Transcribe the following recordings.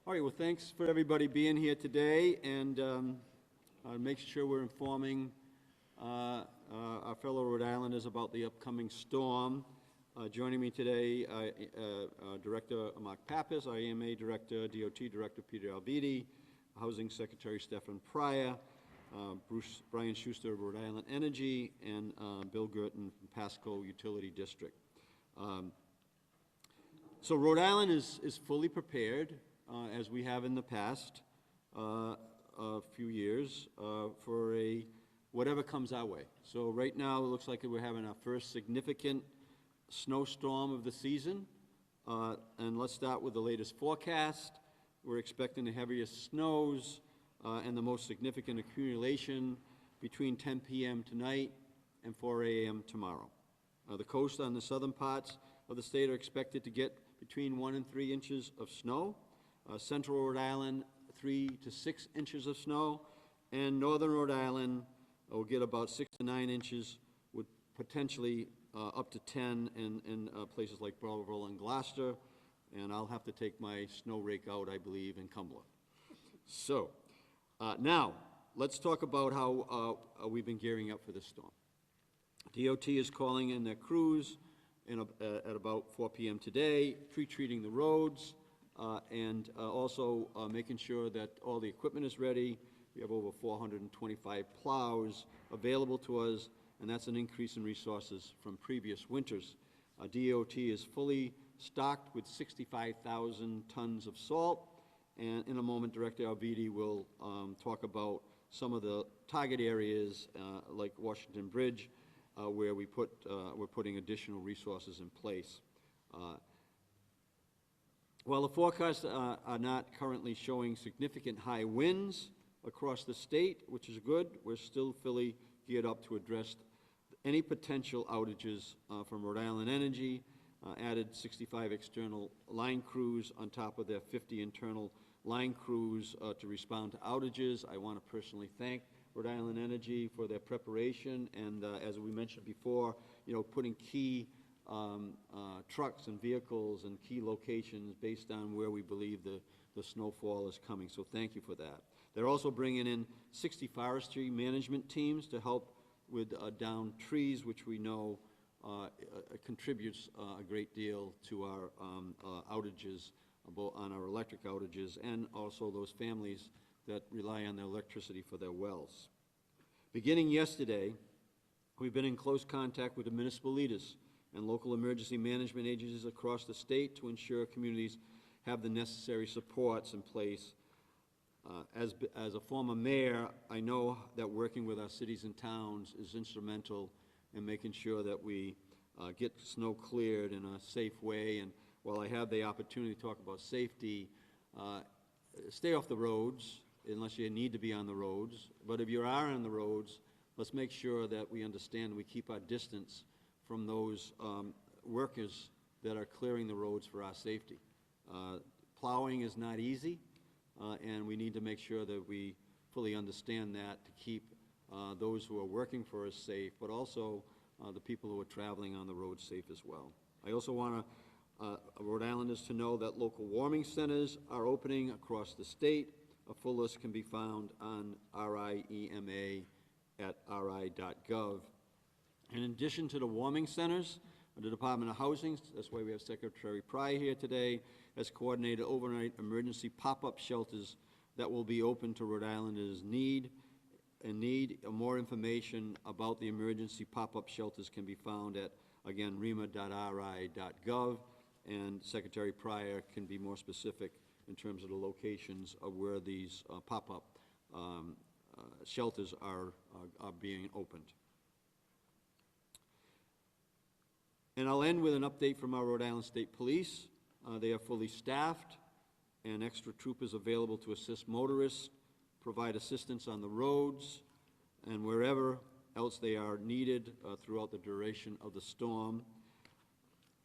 All right, well, thanks for everybody being here today, and make sure we're informing our fellow Rhode Islanders about the upcoming storm. Joining me today, Director Mark Pappas, our EMA Director, DOT Director Peter Alviti, Housing Secretary Stephen Pryor, Brian Schuster of Rhode Island Energy, and Bill Girton from Pasco Utility District. So Rhode Island is fully prepared, as we have in the past a few years, for whatever comes our way. So right now it looks like we're having our first significant snowstorm of the season, and let's start with the latest forecast. We're expecting the heaviest snows and the most significant accumulation between 10 p.m. tonight and 4 a.m. tomorrow. The coast on the southern parts of the state are expected to get between 1 and 3 inches of snow. Central Rhode Island, 3 to 6 inches of snow, and northern Rhode Island will get about 6 to 9 inches, with potentially up to 10 in places like Belleville and Gloucester, and I'll have to take my snow rake out, I believe, in Cumberland. So, now, let's talk about how we've been gearing up for this storm. DOT is calling in their crews at about 4 p.m. today, pre-treating the roads, and also making sure that all the equipment is ready. We have over 425 plows available to us, and that's an increase in resources from previous winters. DOT is fully stocked with 65,000 tons of salt, and in a moment, Director Alviti will talk about some of the target areas like Washington Bridge, where we're putting additional resources in place. While the forecasts are not currently showing significant high winds across the state, which is good, we're still fully geared up to address any potential outages from Rhode Island Energy, added 65 external line crews on top of their 50 internal line crews to respond to outages. I want to personally thank Rhode Island Energy for their preparation and, as we mentioned before, putting key trucks and vehicles in key locations based on where we believe the snowfall is coming. So thank you for that. They're also bringing in 60 forestry management teams to help with downed trees, which we know contributes a great deal to our outages, both on our electric outages and also those families that rely on their electricity for their wells. Beginning yesterday, we've been in close contact with the municipal leaders and local emergency management agencies across the state to ensure communities have the necessary supports in place. As a former mayor, I know that working with our cities and towns is instrumental in making sure that we get snow cleared in a safe way. And while I have the opportunity to talk about safety, stay off the roads unless you need to be on the roads. But if you are on the roads, let's make sure that we understand we keep our distance from those workers that are clearing the roads for our safety. Plowing is not easy, and we need to make sure that we fully understand that to keep those who are working for us safe, but also the people who are traveling on the road safe as well. I also want Rhode Islanders to know that local warming centers are opening across the state. A full list can be found on RIEMA at ri.gov. In addition to the warming centers, the Department of Housing, that's why we have Secretary Pryor here today, has coordinated overnight emergency pop-up shelters that will be open to Rhode Islanders need. More information about the emergency pop-up shelters can be found at, again, rema.ri.gov, and Secretary Pryor can be more specific in terms of the locations of where these pop-up shelters are being opened. And I'll end with an update from our Rhode Island State Police. They are fully staffed and extra troopers available to assist motorists, provide assistance on the roads, and wherever else they are needed throughout the duration of the storm.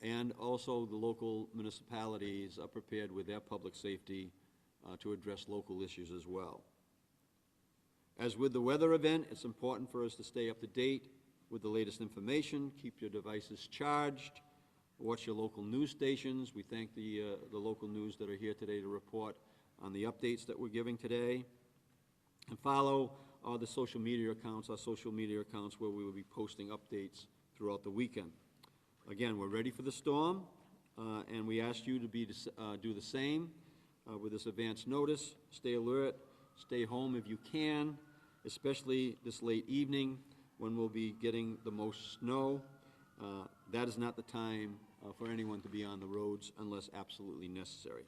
And also the local municipalities are prepared with their public safety to address local issues as well. As with the weather event, it's important for us to stay up to date with the latest information. Keep your devices charged. Watch your local news stations. We thank the local news that are here today to report on the updates that we're giving today. And follow the social media accounts, our social media accounts, where we will be posting updates throughout the weekend. Again, we're ready for the storm, and we ask you to do the same with this advance notice. Stay alert, stay home if you can, especially this late evening when we'll be getting the most snow. That is not the time for anyone to be on the roads unless absolutely necessary.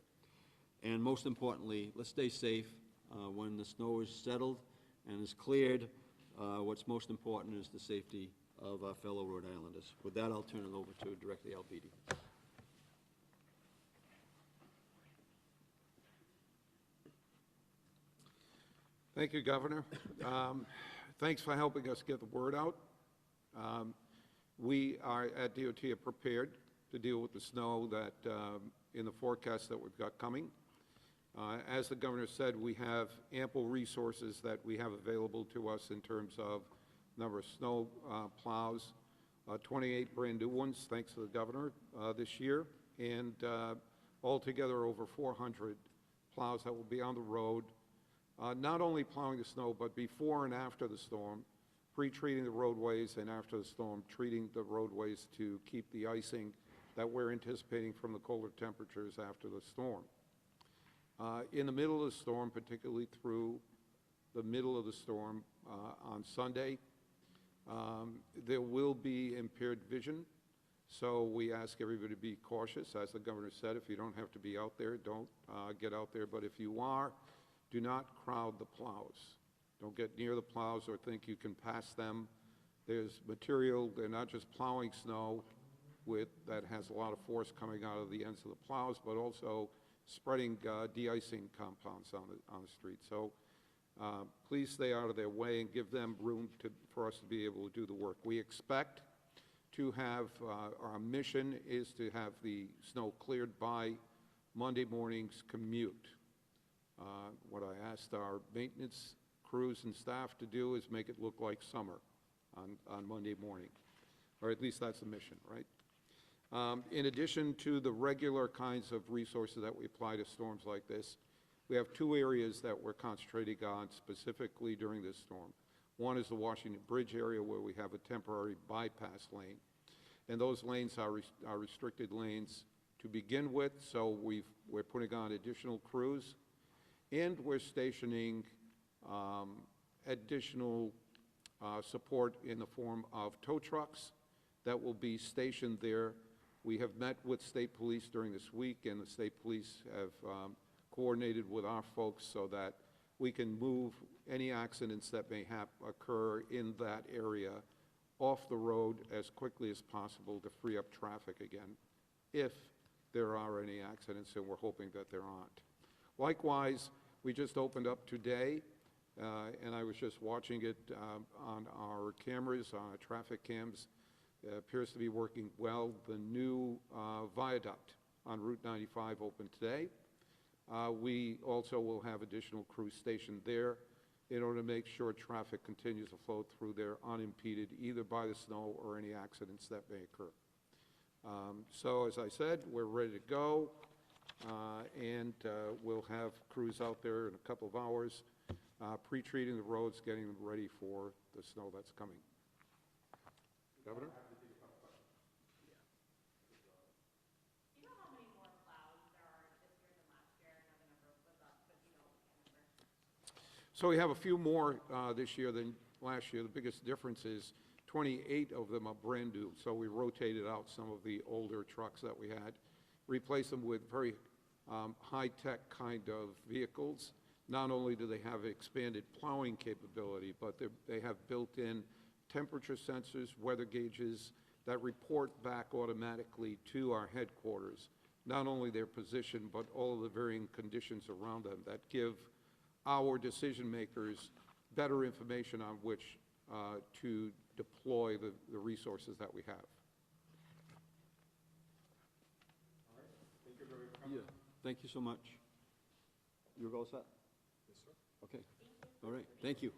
And most importantly, let's stay safe. When the snow is settled and is cleared, what's most important is the safety of our fellow Rhode Islanders. With that, I'll turn it over to Director Albetti. Thank you, Governor. Thanks for helping us get the word out. We are at DOT are prepared to deal with the snow that in the forecast that we've got coming. As the Governor said, we have ample resources that we have available to us in terms of number of snow plows, 28 brand new ones, thanks to the Governor this year, and altogether over 400 plows that will be on the road, not only plowing the snow, but before and after the storm, pre-treating the roadways, and after the storm, treating the roadways to keep the icing that we're anticipating from the colder temperatures after the storm. In the middle of the storm, particularly through the middle of the storm on Sunday, there will be impaired vision, so we ask everybody to be cautious. As the Governor said, if you don't have to be out there, don't get out there, but if you are, do not crowd the plows. Don't get near the plows or think you can pass them. There's material, they're not just plowing snow that has a lot of force coming out of the ends of the plows, but also spreading de-icing compounds on the street. So please stay out of their way and give them room for us to be able to do the work. We expect to have, our mission is to have the snow cleared by Monday morning's commute. What I asked our maintenance crews and staff to do is make it look like summer on Monday morning, or at least that's the mission, right? In addition to the regular kinds of resources that we apply to storms like this, we have two areas that we're concentrating on specifically during this storm. One is the Washington Bridge area where we have a temporary bypass lane. And those lanes are restricted lanes to begin with, so we're putting on additional crews, and we're stationing additional support in the form of tow trucks that will be stationed there. We have met with state police during this week, and the state police have coordinated with our folks so that we can move any accidents that may occur in that area off the road as quickly as possible to free up traffic again, if there are any accidents, and we're hoping that there aren't. Likewise, we just opened up today, and I was just watching it on our cameras, on our traffic cams. It appears to be working well. The new viaduct on Route 95 opened today. We also will have additional crews stationed there in order to make sure traffic continues to flow through there unimpeded, either by the snow or any accidents that may occur. So as I said, we're ready to go, and we'll have crews out there in a couple of hours, pre-treating the roads, getting them ready for the snow that's coming. Governor? So we have a few more this year than last year. The biggest difference is 28 of them are brand new. So we rotated out some of the older trucks that we had, replaced them with very high-tech kind of vehicles. Not only do they have expanded plowing capability, but they have built-in temperature sensors, weather gauges that report back automatically to our headquarters, not only their position, but all of the varying conditions around them that give our decision makers better information on which to deploy the resources that we have. All right. Thank you very much. Yeah. Thank you so much. You're all set? Yes, sir. Okay. All right. Thank you.